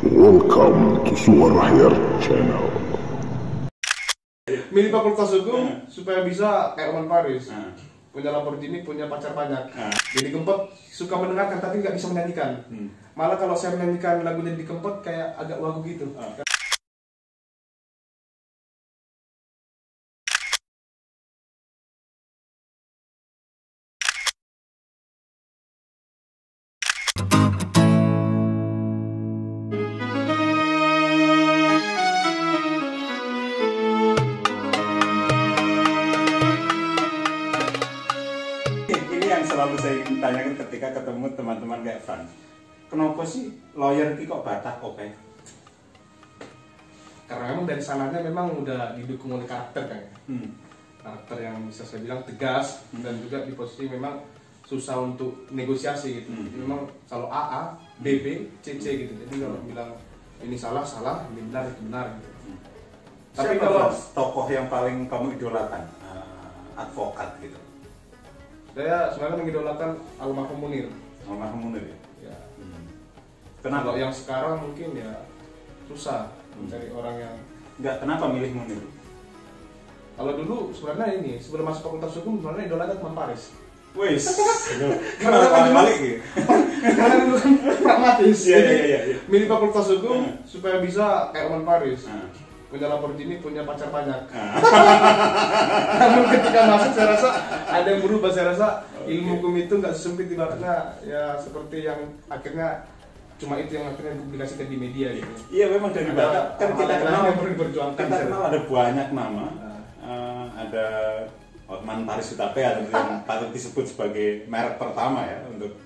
Welcome to Suara Hair Channel. Milih fakultas hukum supaya bisa kayak Oman Paris. Punya Lamborghini, punya pacar banyak. Jadi Kempot suka mendengarkan tapi nggak bisa menyanyikan. Malah kalau saya menyanyikan lagunya di Kempot kayak agak wagu gitu. Ini yang selalu saya tanyakan ketika ketemu teman-teman kayak Frans. Kenapa sih lawyer ini kok Batak oke? Karena memang dari sananya memang udah didukung oleh karakter kan ya. Karakter yang bisa saya bilang tegas dan juga di posisi memang susah untuk negosiasi gitu. Memang kalau AA, BB, CC gitu. Jadi kalau bilang ini salah, ini benar, itu benar gitu. Tapi kalau tokoh yang paling kamu idolakan, advokat gitu. Saya sebenarnya mengidolakan almarhum Munir. Almarhum Munir ya? Ya. Kenapa? Kalau yang sekarang mungkin ya susah mencari orang yang. Enggak, kenapa milih Munir? Kalau dulu sebenarnya ini sebelum masuk fakultas hukum sebenarnya idolanya Oman Paris. Wis. Karena balik gitu. Karena dulu kan pragmatis. Iya. Milih fakultas hukum supaya bisa kayak Oman Paris. Punya Lamborghini, punya pacar banyak. Namun ketika masuk saya rasa ada yang berubah. Saya rasa ilmu hukum itu nggak sesempit ibaratnya ya seperti yang akhirnya cuma itu yang akhirnya dipublikasikan di media gitu. Iya, memang dari Batak kan kita kenal yang perlu diperjuangkan. Kita kenal ada banyak nama. Ada Otman Paris Hutape yang patut disebut sebagai merek pertama ya untuk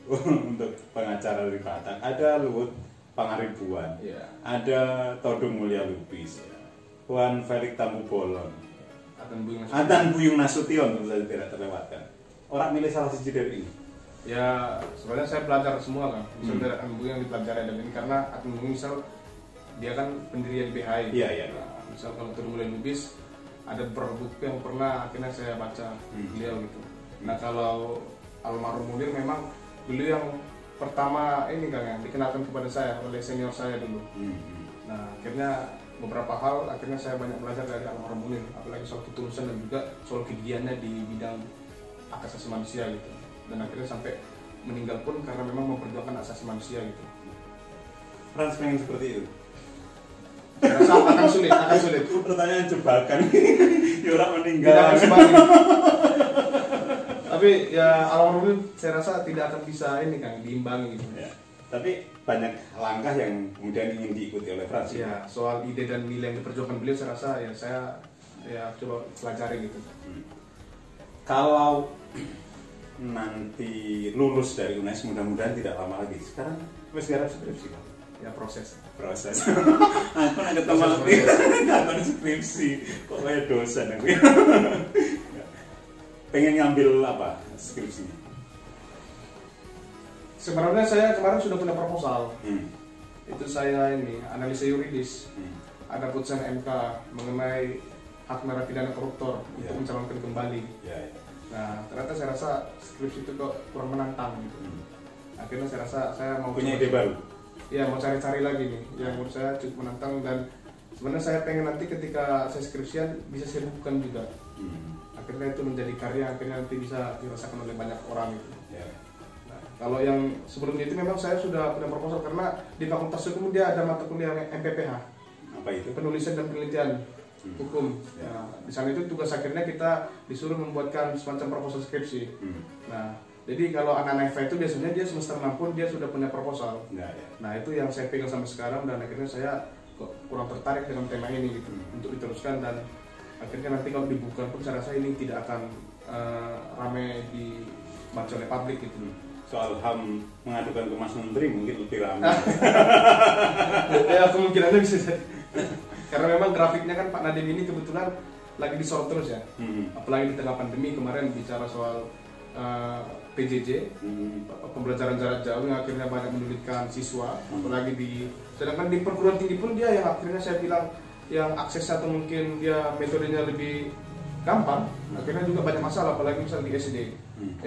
pengacara dari Batak. Ada Luhut Pangaribuan. Ada Todung Mulya Lubis. Juan Felix Tambu Bolon, Atan Buyung Nasution tentu saja tidak terlewatkan. Orang milih salah siji dari ini. Ya sebenarnya saya belajar semua kan. Misalnya Atan Buyung yang dipelajari dan ini karena Atan Buyung misal dia kan pendirian BHI. Iya. Nah, misal kalau Todung Mulya Lubis ada beberapa buku yang pernah akhirnya saya baca beliau gitu. Nah kalau almarhum Munir memang beliau yang pertama ini kan yang dikenalkan kepada saya oleh senior saya dulu. Nah akhirnya beberapa hal akhirnya saya banyak belajar dari almarhum Munir, apalagi soal ketulusan dan juga soal kegigihannya di bidang hak asasi manusia gitu. Dan akhirnya sampai meninggal pun karena memang memperjuangkan hak asasi manusia gitu. Frans pengen seperti itu. Saya rasa akan sulit. Pertanyaan jebakan. Ya orang meninggal. Tidak akan sebalik. Tapi ya almarhum Munir saya rasa tidak akan bisa ini kan diimbangi gitu. Ya. Tapi banyak langkah yang kemudian ingin diikuti oleh Frans. Ya, soal ide dan nilai yang diperjuangkan beliau saya rasa ya saya coba pelajari gitu. Kalau nanti lulus dari UNES mudah-mudahan tidak lama lagi. Sekarang wis garap skripsi kan? Ya proses. Aku ada teman nggak skripsi kok kayak dosen aku. Pengen ngambil apa skripsinya? Sebenarnya saya kemarin sudah punya proposal. Itu saya ini analisa yuridis. Ada putusan MK mengenai hak narapidana koruptor untuk mencalonkan kembali. Nah, ternyata saya rasa skripsi itu kok kurang menantang gitu. Akhirnya saya rasa saya mau punya ide baru. Ya, mau cari-cari lagi nih yang menurut saya cukup menantang dan sebenarnya saya pengen nanti ketika saya skripsian bisa saya bukukan juga. Akhirnya itu menjadi karya akhirnya nanti bisa dirasakan oleh banyak orang gitu. Kalau yang sebelumnya itu memang saya sudah punya proposal karena di Fakultas Hukum dia ada mata kuliah MPPH. Apa itu? Penulisan dan penelitian hukum. Nah, di sana itu tugas akhirnya kita disuruh membuatkan semacam proposal skripsi. Nah, jadi kalau anak-anak FA itu biasanya dia semester 6 pun dia sudah punya proposal. Nah, itu yang saya pegang sampai sekarang dan akhirnya saya kok kurang tertarik dengan tema ini gitu untuk diteruskan dan akhirnya nanti kalau dibuka pun saya rasa ini tidak akan ramai dibaca oleh publik gitu. Soal HAM mengadukan ke Mas Menteri mungkin lebih ramai. Ya kemungkinannya bisa jadi. Karena memang grafiknya kan Pak Nadiem ini kebetulan lagi disorot terus ya. Apalagi di tengah pandemi kemarin bicara soal PJJ, pembelajaran jarak jauh yang akhirnya banyak menyulitkan siswa. Apalagi sedangkan di perguruan tinggi pun dia yang akhirnya saya bilang yang aksesnya atau mungkin dia metodenya lebih gampang, akhirnya juga banyak masalah, apalagi misal di SD,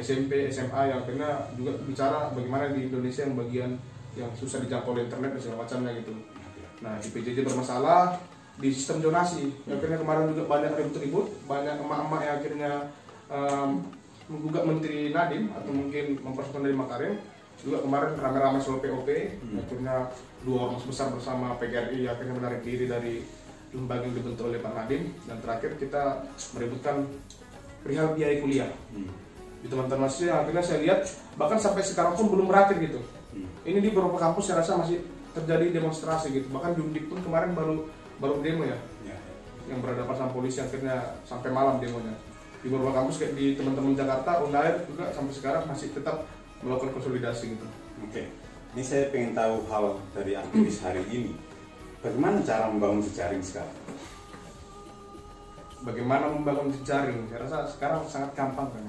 SMP, SMA yang akhirnya juga bicara bagaimana di Indonesia yang bagian yang susah dijangkau oleh internet dan segala macamnya gitu. Nah di PJJ bermasalah di sistem zonasi. Akhirnya kemarin juga banyak ribut-ribut, banyak emak-emak yang akhirnya menggugat Menteri Nadiem atau mungkin mempersekutukan dari Makarim. Juga kemarin rame-rame soal POP, akhirnya 2 ormas besar bersama PGRI akhirnya menarik diri dari lembaga yang dibentuk oleh Pak Nadiem. Dan terakhir kita meributkan perihal biaya kuliah. Di teman-teman yang akhirnya saya lihat bahkan sampai sekarang pun belum berakhir gitu. Ini di beberapa kampus saya rasa masih terjadi demonstrasi gitu. Bahkan di Undip pun kemarin baru demo ya, yang berhadapan sama polisi akhirnya sampai malam demonya. Di beberapa kampus kayak di teman-teman Jakarta, Unair juga sampai sekarang masih tetap melakukan konsolidasi gitu. Oke, ini saya pengen tahu hal dari aktivis hari ini. Bagaimana cara membangun jejaring sekarang? Bagaimana membangun jejaring? Saya rasa sekarang sangat gampang kan.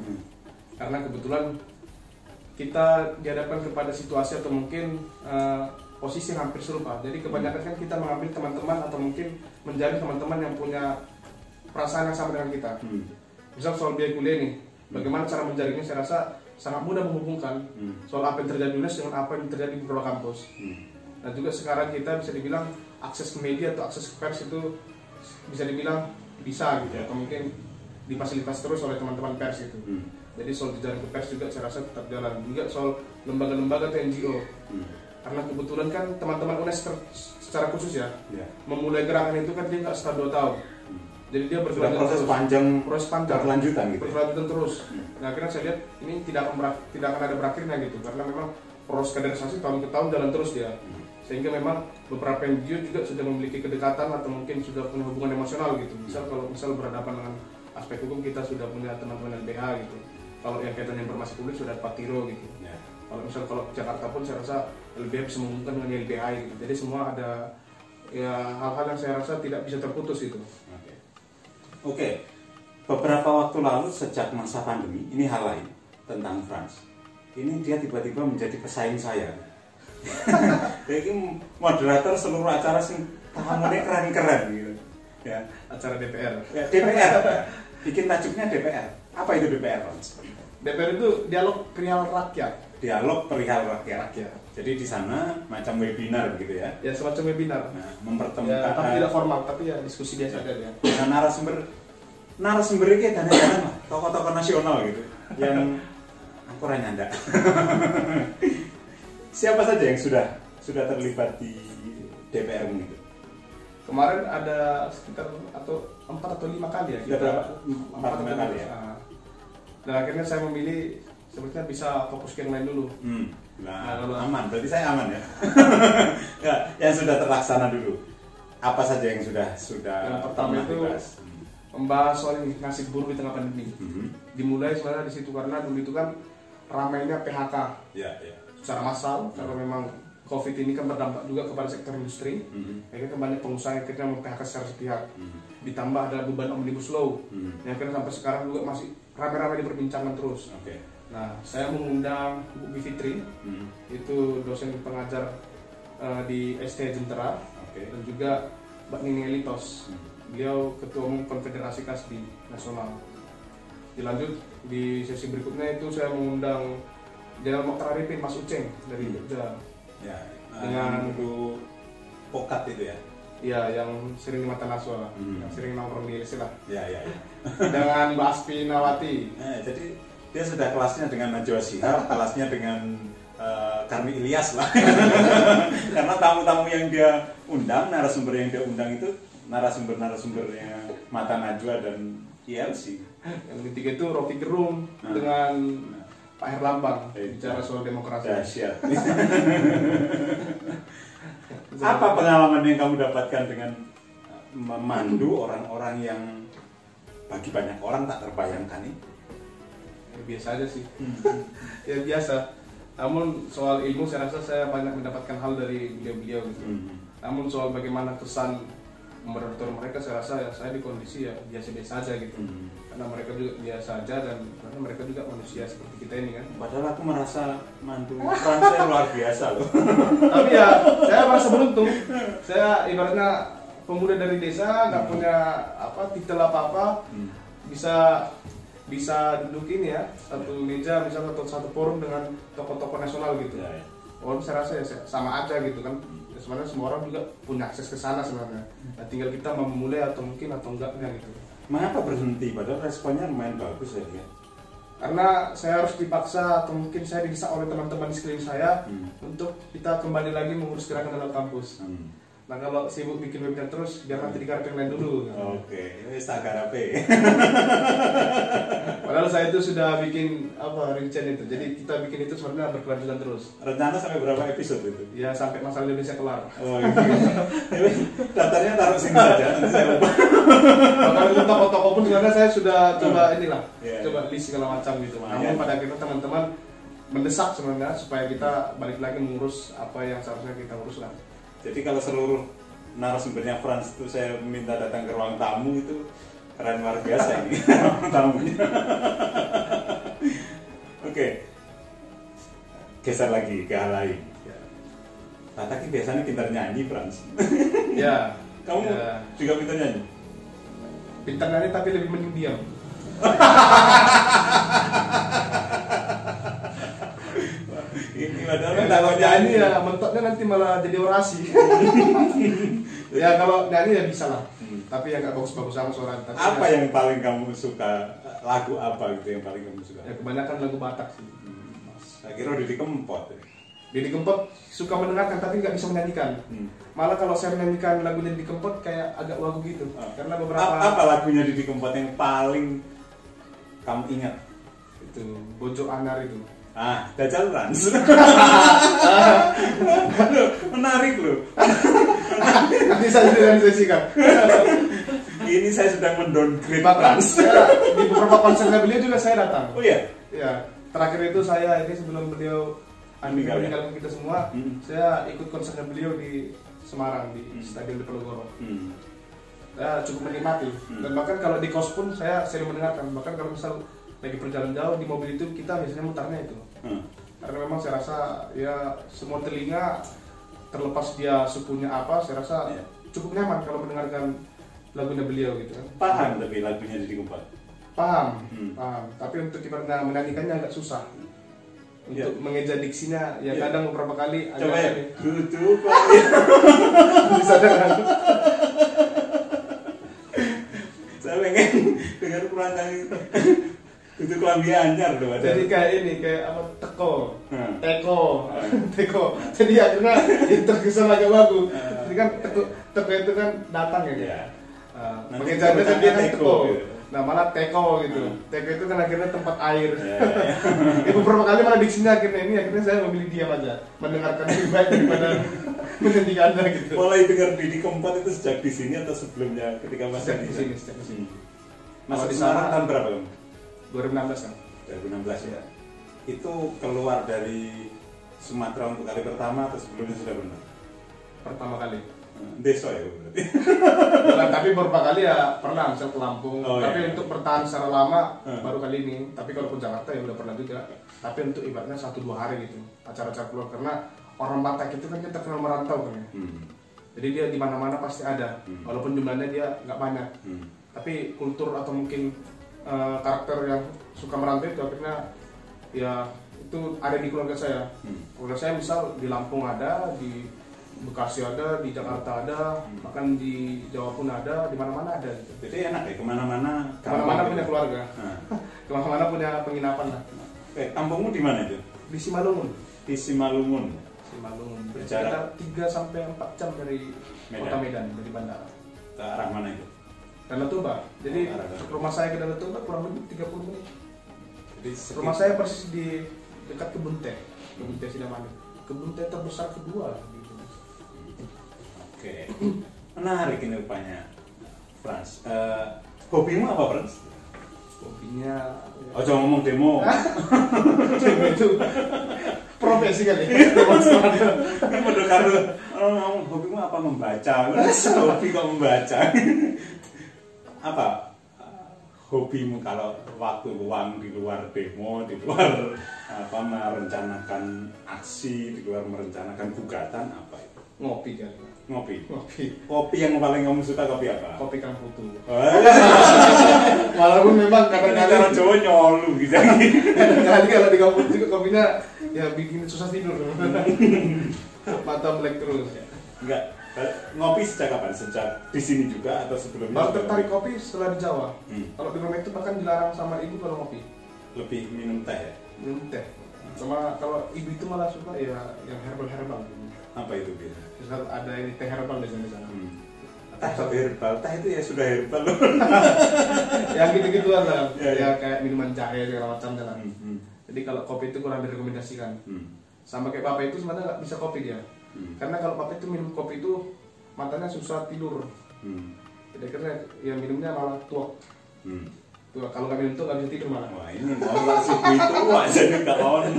Karena kebetulan kita dihadapkan kepada situasi atau mungkin posisi yang hampir serupa. Jadi kebanyakan kan kita mengambil teman-teman atau mungkin menjadi teman-teman yang punya perasaan yang sama dengan kita. Misal soal biaya kuliah nih, bagaimana cara menjaringnya? Saya rasa sangat mudah menghubungkan soal apa yang terjadi di UNES dengan apa yang terjadi di beberapa kampus. Dan juga sekarang kita bisa dibilang akses ke media atau akses ke pers itu bisa dibilang bisa gitu, atau mungkin difasilitasi terus oleh teman-teman pers itu. Jadi soal jejaring ke pers juga saya rasa tetap jalan. Juga soal lembaga-lembaga atau NGO. Karena kebetulan kan teman-teman UNES secara khusus ya, memulai gerakan itu kan dia nggak setelah 2 tahun. Jadi dia proses panjang berkelanjutan gitu. Berkelanjutan terus. Nah, akhirnya saya lihat ini tidak akan ada berakhirnya gitu, karena memang proses kaderisasi tahun ke tahun jalan terus dia. Sehingga memang beberapa NGO juga sudah memiliki kedekatan atau mungkin sudah punya hubungan emosional gitu. Misal berhadapan dengan aspek hukum, kita sudah punya teman-teman LBH gitu. Kalau yang kaitannya informasi publik sudah Pak Tiro gitu. Kalau Jakarta pun saya rasa LBH bisa menghubungkan dengan LBH gitu. Jadi semua ada ya hal-hal yang saya rasa tidak bisa terputus itu. Oke, beberapa waktu lalu sejak masa pandemi, ini hal lain tentang Frans. Ini dia tiba-tiba menjadi pesaing saya. Jadi moderator seluruh acara sing tamunya keren-keren gitu. Ya, acara DPR. Ya, DPR. Bikin tajuknya DPR. Apa itu DPR, Frans? DPR itu dialog perihal rakyat. Dialog perihal rakyat. Jadi di sana macam webinar gitu ya? Ya semacam webinar. Nah, mempertemukan. Ya, tapi tidak formal, tapi ya diskusi biasa aja ya. Nah, narasumber ini kadang-kadang lah tokoh-tokoh nasional gitu, yang aku nyanda. Siapa saja yang sudah terlibat di DPR gitu? Kemarin ada sekitar 4 atau 5 kali ya. Kita 4 kali ya. Dan akhirnya saya memilih sebenarnya bisa fokus ke yang lain dulu. Nah, aman, berarti saya aman ya. Ya, yang sudah terlaksana dulu. Apa saja yang sudah yang pertama itu membahas soal nasib buruh di tengah pandemi. Dimulai sebenarnya di situ karena dulu itu kan ramainya PHK. Secara massal, karena memang COVID ini kan berdampak juga kepada sektor industri. Akhirnya banyak pengusaha yang akhirnya mem-PHK secara sepihak. Ditambah ada beban Omnibus Law yang akhirnya sampai sekarang juga masih rame-rame diperbincangkan terus. Nah, saya mengundang Bu Bivitri, itu dosen pengajar di ST Jentera, dan juga Mbak Nini Elitos, beliau Ketua Umum Konfederasi Kasbi Nasional. Dilanjut di sesi berikutnya itu saya mengundang Jenderal Mokhtar Arifin, Mas Uceng dari Jogja. Ya, dengan itu pokat itu ya? Iya, yang sering di Mata Naswa, yang sering nongkrong di LC lah. Ya. Dengan Mbak Aspi Nawati. Jadi dia sudah kelasnya dengan Najwa Shihab, kelasnya dengan Karni Ilyas lah. Karena tamu-tamu yang dia undang, narasumber yang dia undang itu narasumber-narasumbernya Mata Najwa dan ILC. Yang ketiga itu Rocky Gerung dengan Pak Herlambang bicara soal demokrasi. Dahsyat. Apa pengalaman yang kamu dapatkan dengan memandu orang-orang yang bagi banyak orang tak terbayangkan ini? Ya, biasa aja sih. Ya biasa. Namun soal ilmu saya rasa saya banyak mendapatkan hal dari beliau-beliau gitu. Namun soal bagaimana kesan moderator mereka, saya rasa ya saya di kondisi ya biasa-biasa aja gitu. Karena mereka juga biasa aja dan karena mereka juga manusia seperti kita ini kan. Padahal aku merasa mantu Frans luar biasa loh. Tapi ya saya merasa beruntung. Saya ibaratnya pemuda dari desa, nggak punya titel apa-apa, bisa duduk ini ya satu meja misalnya atau satu forum dengan tokoh-tokoh nasional gitu. Walaupun saya rasa ya sama aja gitu kan. Sebenarnya semua orang juga punya akses ke sana sebenarnya. Nah, tinggal kita mau memulai atau mungkin atau enggaknya gitu. Mengapa berhenti? Padahal responnya lumayan bagus ya. Karena saya harus dipaksa atau mungkin saya didesak oleh teman-teman di sekeliling saya untuk kita kembali lagi mengurus gerakan dalam kampus. Nah kalau sibuk bikin webinar terus, biar nanti digarap yang lain dulu. Oke, ini tak garape. Padahal saya itu sudah bikin rincian itu. Jadi kita bikin itu sebenarnya berkelanjutan terus. Rencana sampai berapa episode itu? Ya sampai masalah Indonesia kelar. Oh iya. Daftarnya taruh sini saja, nanti saya lupa. Bahkan untuk toko-toko pun sebenarnya saya sudah coba coba list segala macam gitu. Namun pada akhirnya teman-teman mendesak sebenarnya supaya kita balik lagi mengurus apa yang seharusnya kita urus lah. Jadi kalau seluruh narasumbernya Frans itu saya minta datang ke ruang tamu itu keren luar biasa ini tamunya. Oke. Geser lagi ke hal lain. Pak Taki biasanya pintar nyanyi, Frans. Ya. Kamu juga pintar nyanyi? Pintar nyanyi tapi lebih mending diam. Ini padahal kalau nyanyi ya mentoknya nanti malah jadi orasi. Ya kalau nyanyi ya bisa lah. Tapi yang nggak bagus-bagus sama suara. Apa yang paling kamu suka? Lagu apa gitu yang paling kamu suka? Ya kebanyakan lagu Batak sih. Saya kira Didi Kempot. Didi Kempot suka mendengarkan tapi nggak bisa menyanyikan. Malah kalau saya menyanyikan lagunya Didi Kempot kayak agak wagu gitu. Karena beberapa. Apa lagunya Didi Kempot yang paling kamu ingat? Itu Bojo Anar itu. Dajjal Frans. Menarik loh. Nanti saya translasikan. Ini saya sedang mendowngrade Frans. Di beberapa konsernya beliau juga saya datang. Oh iya? Iya. Terakhir itu saya ini sebelum beliau meninggalkan kita semua, saya ikut konsernya beliau di Semarang di Stadion Diponegoro. Saya cukup menikmati. Dan bahkan kalau di kos pun saya sering mendengarkan. Bahkan kalau misal lagi perjalanan jauh di mobil itu kita biasanya mutarnya itu. Karena memang saya rasa ya semua telinga terlepas dia sukunya apa, saya rasa cukup nyaman kalau mendengarkan lagunya beliau gitu kan. Paham tapi lagunya Didi Kempot? Paham. Tapi untuk kita menyanyikannya agak susah. Untuk mengeja diksinya ya kadang beberapa kali coba ya. Bisa dengar. Saya pengen dengar perancangan itu. Itu kelambi anyar loh. Jadi kayak apa teko. Jadi akhirnya terkesan agak bagus. Jadi kan teko itu kan datang ya. Pengejarnya kan dia teko. Nah malah teko gitu. Teko itu kan akhirnya tempat air. Beberapa kali malah diksinya akhirnya saya memilih diam aja, mendengarkan lebih baik daripada menghentikan Anda gitu. Mulai dengar Didi Kempot itu sejak di sini atau sebelumnya ketika masih di sini. Masuk di Semarang tahun berapa kamu? 2016 kan? 2016 ya. Itu keluar dari Sumatera untuk kali pertama atau sebelumnya sudah pernah? Pertama kali. Deso ya berarti. Bukan, tapi beberapa kali ya pernah misal ke Lampung. Tapi untuk bertahan secara lama baru kali ini. Tapi kalau ke Jakarta ya udah pernah juga. Tapi untuk ibaratnya 1-2 hari gitu acara-acara keluar karena orang Batak itu kan kita kenal merantau kan ya. Jadi dia di mana-mana pasti ada. Walaupun jumlahnya dia nggak banyak. Tapi kultur atau mungkin karakter yang suka merantau itu akhirnya ya itu ada di keluarga saya. Keluarga saya misal di Lampung ada, di Bekasi ada, di Jakarta ada, bahkan di Jawa pun ada, di mana-mana ada gitu. Jadi enak ya kemana-mana. Kemana-mana punya keluarga, kemana-mana punya penginapan lah. Kampungmu di mana itu? Di Simalungun. Di Simalungun. Berjarak 3-4 jam dari Kota Medan, dari bandara. Ke arah mana itu? Danau Toba. Jadi rumah saya ke Danau Toba kurang lebih 30 menit. Jadi rumah saya persis di dekat Kebun Teh Sidamani. Kebun teh terbesar kedua gitu. Oke. Menarik ini rupanya, Frans. Hobimu apa, Frans? Hobinya oh jangan ngomong demo. Demo itu profesi kali. Bener karena hobimu apa membaca? Hobi kok membaca? Apa hobimu kalau waktu luang di luar demo, di luar apa merencanakan aksi, di luar merencanakan gugatan apa itu? Ngopi kan. Ngopi. Kopi yang paling kamu suka kopi apa? Kopi Kang Putu. Walaupun memang kadang-kadang Jawa nyolu gitu. Kadang-kadang kalau di Kang Putu juga kopinya Ya bikin susah tidur. Mata melek terus. Enggak. Ngopi sejak kapan? Sejak di sini juga atau sebelumnya? Baru tertarik kopi setelah di Jawa. Hmm. Kalau di rumah itu bahkan dilarang sama ibu kalau ngopi. Lebih minum teh ya? Minum teh. Sama kalau ibu itu malah suka ya yang herbal. Apa itu biasa? Misal ada ini teh herbal di sana. Teh herbal, teh itu ya sudah herbal loh. Yang gitu-gituan lah. Ya, Ya kayak minuman jahe segala macam lah. Jadi kalau kopi itu kurang direkomendasikan. Sama kayak papa itu sebenarnya nggak bisa kopi dia. Karena kalau papa itu minum kopi itu matanya susah tidur. Jadi karena ya minumnya malah tuak. Tuh, kalau nggak minum tuh nggak bisa tidur malah. Wah ini mau kasih itu aja nih kawan.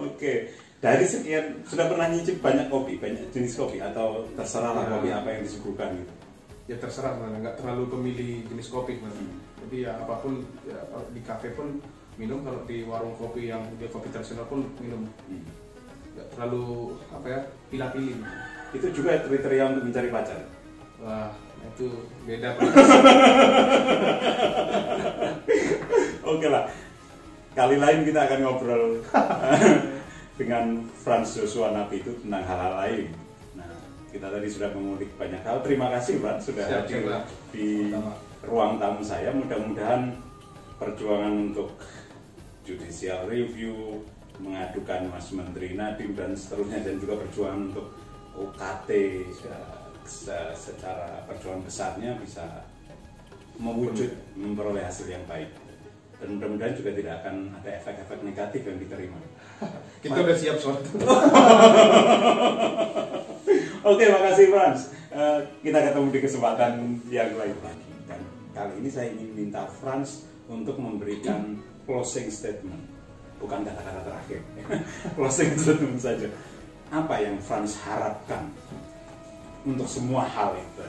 Oke, dari sekian sudah pernah nyicip banyak jenis kopi atau terserah lah kopi apa yang disuguhkan gitu? Ya terserah mana, nggak terlalu pemilih jenis kopi mana. Jadi ya apapun ya, di kafe pun minum, kalau di warung kopi yang dia kopi tradisional pun minum. Nggak terlalu apa ya pilih-pilih. Itu juga kriteria untuk mencari pacar. Wah itu beda. Oke lah, kali lain kita akan ngobrol dengan Frans Joshua Napi itu tentang hal-hal lain. Nah, kita tadi sudah mengulik banyak hal. Terima kasih Frans sudah hadir di ruang tamu saya. Mudah-mudahan perjuangan untuk judicial review, mengadukan Mas Menteri Nadiem dan seterusnya, dan juga perjuangan untuk UKT secara perjuangan besarnya bisa mewujud, memperoleh hasil yang baik, dan mudah-mudahan juga tidak akan ada efek-efek negatif yang diterima. Kita udah siap soal itu. Oke, makasih Frans. Kita ketemu di kesempatan yang lain lagi, dan kali ini saya ingin minta Frans untuk memberikan closing statement, bukan kata-kata terakhir. Closing statement saja. Apa yang Frans harapkan untuk semua hal itu?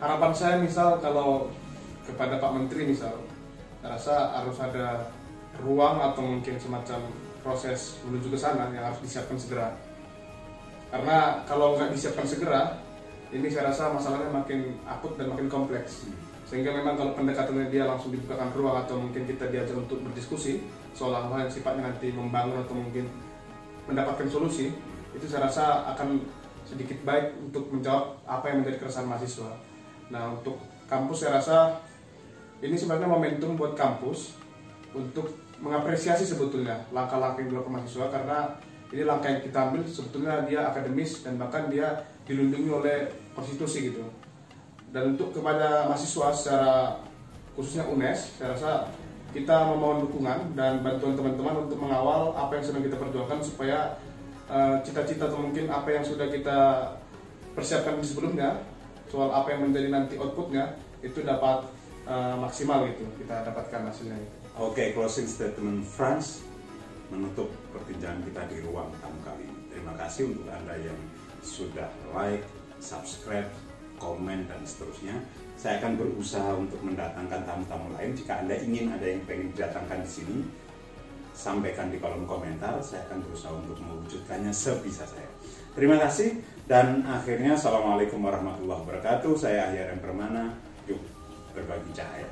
Harapan saya misal kalau kepada Pak Menteri misal, saya rasa harus ada ruang atau mungkin semacam proses menuju ke sana yang harus disiapkan segera. Karena kalau nggak disiapkan segera, ini saya rasa masalahnya makin akut dan makin kompleks. Sehingga memang kalau pendekatannya dia langsung dibukakan ruang atau mungkin kita diajak untuk berdiskusi soal hal yang sifatnya nanti membangun atau mungkin mendapatkan solusi, itu saya rasa akan sedikit baik untuk menjawab apa yang menjadi keresahan mahasiswa. Nah, untuk kampus saya rasa ini sebenarnya momentum buat kampus untuk mengapresiasi sebetulnya langkah-langkah yang dilakukan mahasiswa, karena ini langkah yang kita ambil sebetulnya dia akademis dan bahkan dia dilindungi oleh konstitusi gitu. Dan untuk kepada mahasiswa secara khususnya UNES, saya rasa kita memohon dukungan dan bantuan teman-teman untuk mengawal apa yang sedang kita perjuangkan supaya cita-cita atau mungkin apa yang sudah kita persiapkan di sebelumnya soal apa yang menjadi nanti outputnya itu dapat maksimal gitu, kita dapatkan hasilnya itu. Oke, closing statement Frans menutup perbincangan kita di ruang tamu kali ini. Terima kasih untuk Anda yang sudah like, subscribe, komen dan seterusnya. Saya akan berusaha untuk mendatangkan tamu-tamu lain. Jika Anda ingin ada yang pengen didatangkan di sini, sampaikan di kolom komentar. Saya akan berusaha untuk mewujudkannya sebisa saya. Terima kasih, dan akhirnya Assalamualaikum warahmatullahi wabarakatuh. Saya Ahyar M. Permana. Yuk berbagi cahaya.